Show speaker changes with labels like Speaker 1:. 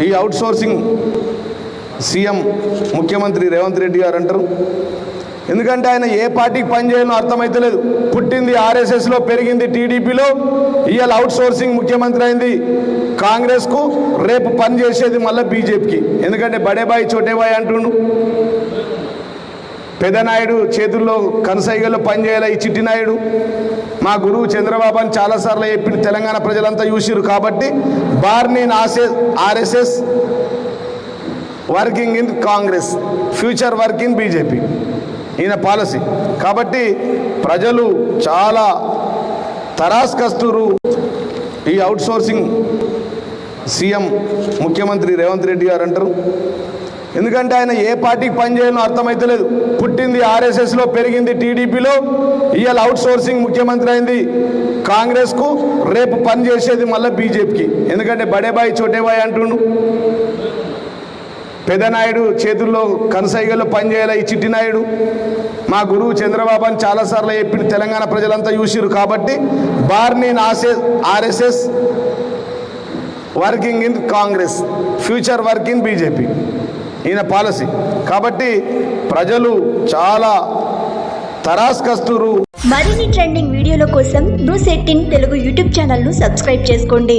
Speaker 1: ఈ out sourcing CM ముఖ్యమంత్రి రేవంత్ రెడ్డి గారు అంటారు. ఎందుకంటే ఆయన ఏ పార్టీకి పనిచేయాలో అర్థమైతలేదు. పుట్టింది ఆర్ఎస్ఎస్లో, పెరిగింది టీడీపీలో, ఇవాళ అవుట్ సోర్సింగ్ ముఖ్యమంత్రి అయింది కాంగ్రెస్కు, రేపు పని చేసేది మళ్ళీ బీజేపీకి. ఎందుకంటే బడేబాయి చోటేబాయి అంటుండు. పెదనాయుడు చేతుల్లో కనసైగల్లో పనిచేయాలి ఈ చిట్టినాయుడు. మా గురువు చంద్రబాబు అని చాలాసార్లు చెప్పిన తెలంగాణ ప్రజలంతా చూసిరు. కాబట్టి born in RSS, working in Congress, future work in BJP, ఈయన పాలసీ. కాబట్టి ప్రజలు చాలా తరాస్కస్తురు. ఈ అవుట్ సోర్సింగ్ సీఎం ముఖ్యమంత్రి రేవంత్ రెడ్డి గారు అంటారు. ఎందుకంటే ఆయన ఏ పార్టీకి పనిచేయాలో అర్థమైతలేదు. పుట్టింది ఆర్ఎస్ఎస్లో, పెరిగింది టీడీపీలో, ఇవాళ అవుట్ సోర్సింగ్ ముఖ్యమంత్రి అయింది కాంగ్రెస్కు, రేపు పని చేసేది మళ్ళీ బీజేపీకి. ఎందుకంటే బడేబాయి చోటేబాయి అంటుండు. పెదనాయుడు చేతుల్లో కనసైగల్లో పనిచేయాలి ఈ చిట్టినాయుడు. మా గురువు చంద్రబాబు అని చాలాసార్లు చెప్పిన తెలంగాణ ప్రజలంతా చూసిరు. కాబట్టి born in RSS, working in Congress, future work in BJP, ఈయన పాలసీ. కాబట్టి ప్రజలు చాలా తరాస్కస్తురు.
Speaker 2: మరిన్ని ట్రెండింగ్ వీడియోల కోసం న్యూస్ 18 తెలుగు యూట్యూబ్ ఛానల్ను సబ్స్క్రైబ్ చేసుకోండి.